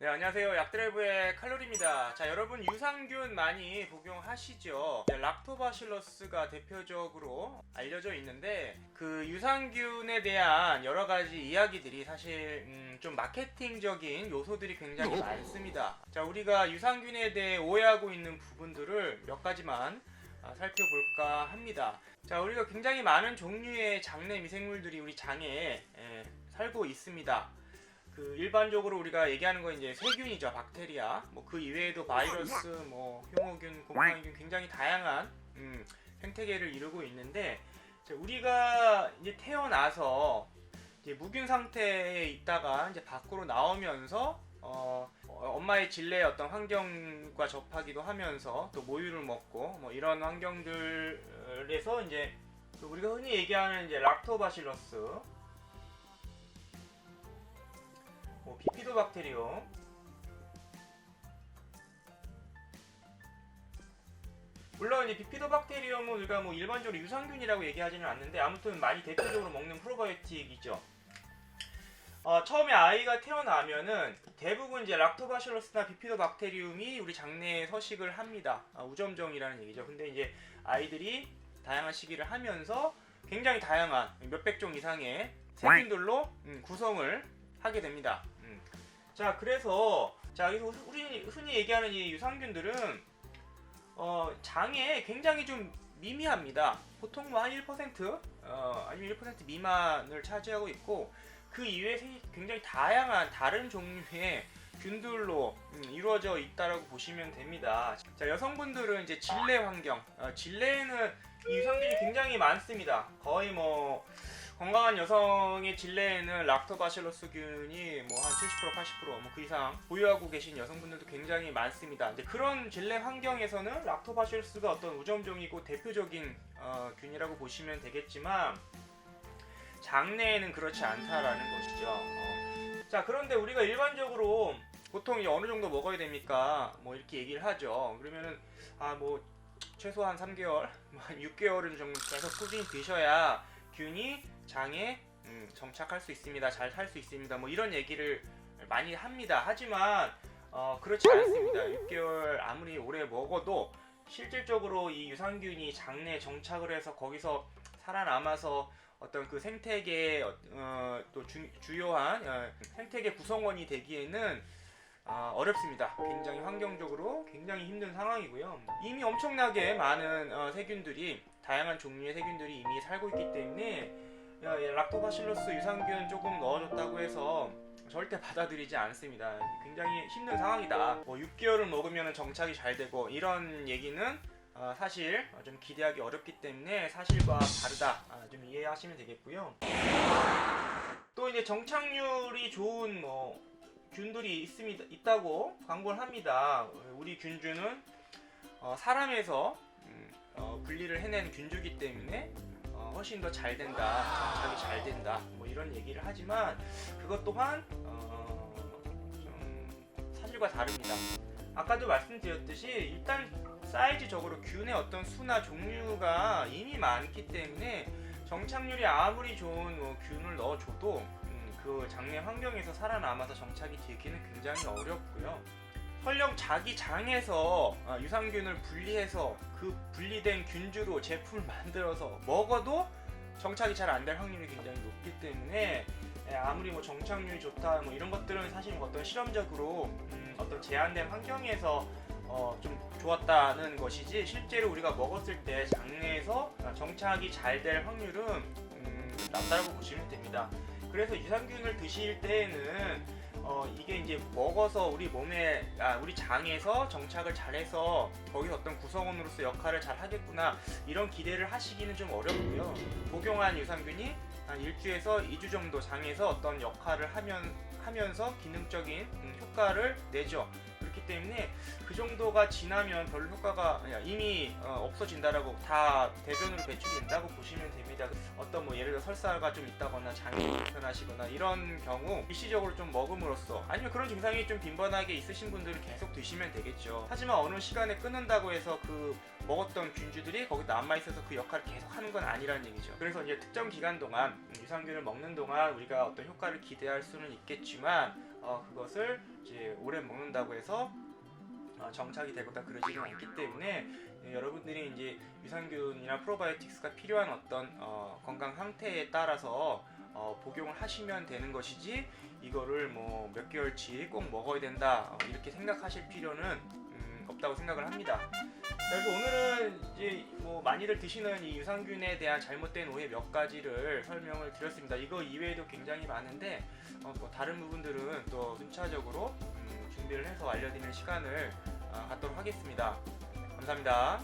네, 안녕하세요. 약드라이브의 칼로리입니다. 자, 여러분 유산균 많이 복용하시죠? 네, 락토바실러스가 대표적으로 알려져 있는데 그 유산균에 대한 여러 가지 이야기들이 사실 좀 마케팅적인 요소들이 굉장히 많습니다. 자, 우리가 유산균에 대해 오해하고 있는 부분들을 몇 가지만 살펴볼까 합니다. 자, 우리가 굉장히 많은 종류의 장내 미생물들이 우리 장에 살고 있습니다. 그 일반적으로 우리가 얘기하는 건 이제 세균이죠, 박테리아. 뭐 그 이외에도 바이러스, 뭐 효모균, 곰팡이균 굉장히 다양한 생태계를 이루고 있는데, 우리가 이제 태어나서 이제 무균 상태에 있다가 이제 밖으로 나오면서 엄마의 질내의 어떤 환경과 접하기도 하면서 또 모유를 먹고 뭐 이런 환경들에서 이제 우리가 흔히 얘기하는 이제 락토바실러스, 비피도박테리움, 물론 이 비피도박테리움은 우리가 뭐 일반적으로 유산균이라고 얘기하지는 않는데 아무튼 많이 대표적으로 먹는 프로바이오틱이죠. 처음에 아이가 태어나면은 대부분 이제 락토바실러스나 비피도박테리움이 우리 장내에 서식을 합니다. 우점종이라는 얘기죠. 근데 이제 아이들이 다양한 시기를 하면서 굉장히 다양한 몇백 종 이상의 세균들로 구성을 하게 됩니다. 자, 그래서 우리 흔히 얘기하는 이 유산균들은 장에 굉장히 좀 미미합니다. 보통 뭐 한 1% 아니면 1% 미만을 차지하고 있고, 그 이외에 굉장히 다양한 다른 종류의 균들로 이루어져 있다라고 보시면 됩니다. 자, 여성분들은 이제 질내 환경, 질내에는 이 유산균이 굉장히 많습니다. 거의 뭐 건강한 여성의 질내에는 락토바실러스균이 뭐 한 70% 80% 뭐 그 이상 보유하고 계신 여성분들도 굉장히 많습니다. 이제 그런 질내 환경에서는 락토바실러스가 어떤 우점종이고 대표적인 균이라고 보시면 되겠지만, 장내에는 그렇지 않다라는 것이죠. 자, 그런데 우리가 일반적으로 보통 이제 어느 정도 먹어야 됩니까? 뭐 이렇게 얘기를 하죠. 그러면은 뭐 최소한 3개월, 한 6개월은 정도 계속 꾸준히 드셔야 균이 장에 정착할 수 있습니다. 잘 살 수 있습니다. 뭐 이런 얘기를 많이 합니다. 하지만 그렇지 않습니다. 6개월 아무리 오래 먹어도 실질적으로 이 유산균이 장내에 정착을 해서 거기서 살아남아서 어떤 그 생태계의 또 주요한 생태계 구성원이 되기에는 어렵습니다. 굉장히 환경적으로 굉장히 힘든 상황이고요. 이미 엄청나게 많은 세균들이, 다양한 종류의 세균들이 이미 살고 있기 때문에 락토바실러스 유산균 조금 넣어줬다고 해서 절대 받아들이지 않습니다. 굉장히 힘든 상황이다. 뭐 6개월을 먹으면 정착이 잘 되고 이런 얘기는 사실 좀 기대하기 어렵기 때문에 사실과 다르다, 좀 이해하시면 되겠고요. 또 이제 정착률이 좋은 균들이 있다고 광고를 합니다. 우리 균주는 사람에서 분리를 해낸 균주기 때문에 훨씬 더 잘 된다, 정착이 잘 된다, 뭐 이런 얘기를 하지만 그것 또한 좀 사실과 다릅니다. 아까도 말씀드렸듯이 일단 사이즈적으로 균의 어떤 수나 종류가 이미 많기 때문에 정착률이 아무리 좋은 균을 넣어줘도 그 장내 환경에서 살아남아서 정착이 되기는 굉장히 어렵고요. 설령 자기 장에서 유산균을 분리해서 그 분리된 균주로 제품을 만들어서 먹어도 정착이 잘 안 될 확률이 굉장히 높기 때문에 아무리 뭐 정착률이 좋다 뭐 이런 것들은 사실 어떤 실험적으로 어떤 제한된 환경에서 좀 좋았다는 것이지, 실제로 우리가 먹었을 때 장내에서 정착이 잘 될 확률은 낮다고 보시면 됩니다. 그래서 유산균을 드실 때에는 이게 이제 먹어서 우리 몸에 우리 장에서 정착을 잘해서 거기서 어떤 구성원으로서 역할을 잘 하겠구나, 이런 기대를 하시기는 좀 어렵고요. 복용한 유산균이 한 1주에서 2주 정도 장에서 어떤 역할을 하면서 기능적인 효과를 내죠. 그렇기 때문에 그 정도가 지나면 별로 효과가 이미 없어진다라고, 다 대변으로 배출이 된다고 보시면 됩니다. 겁니다. 어떤 뭐 예를 들어 설사가 좀 있다거나 장이 불편하시거나 이런 경우 일시적으로 좀 먹음으로써, 아니면 그런 증상이 좀 빈번하게 있으신 분들은 계속 드시면 되겠죠. 하지만 어느 시간에 끊는다고 해서 그 먹었던 균주들이 거기 남아있어서 그 역할을 계속 하는 건 아니라는 얘기죠. 그래서 이제 특정 기간 동안 유산균을 먹는 동안 우리가 어떤 효과를 기대할 수는 있겠지만 그것을 이제 오래 먹는다고 해서 정착이 되거나 그러지는 않기 때문에 여러분들이 이제 유산균이나 프로바이오틱스가 필요한 어떤 건강 상태에 따라서 복용을 하시면 되는 것이지, 이거를 뭐 몇 개월치 꼭 먹어야 된다 이렇게 생각하실 필요는 없다고 생각을 합니다. 그래서 오늘은 이제 뭐 많이들 드시는 이 유산균에 대한 잘못된 오해 몇 가지를 설명을 드렸습니다. 이거 이외에도 굉장히 많은데 뭐 다른 부분들은 또 순차적으로 준비를 해서 알려드리는 시간을 갖도록 하겠습니다. 감사합니다.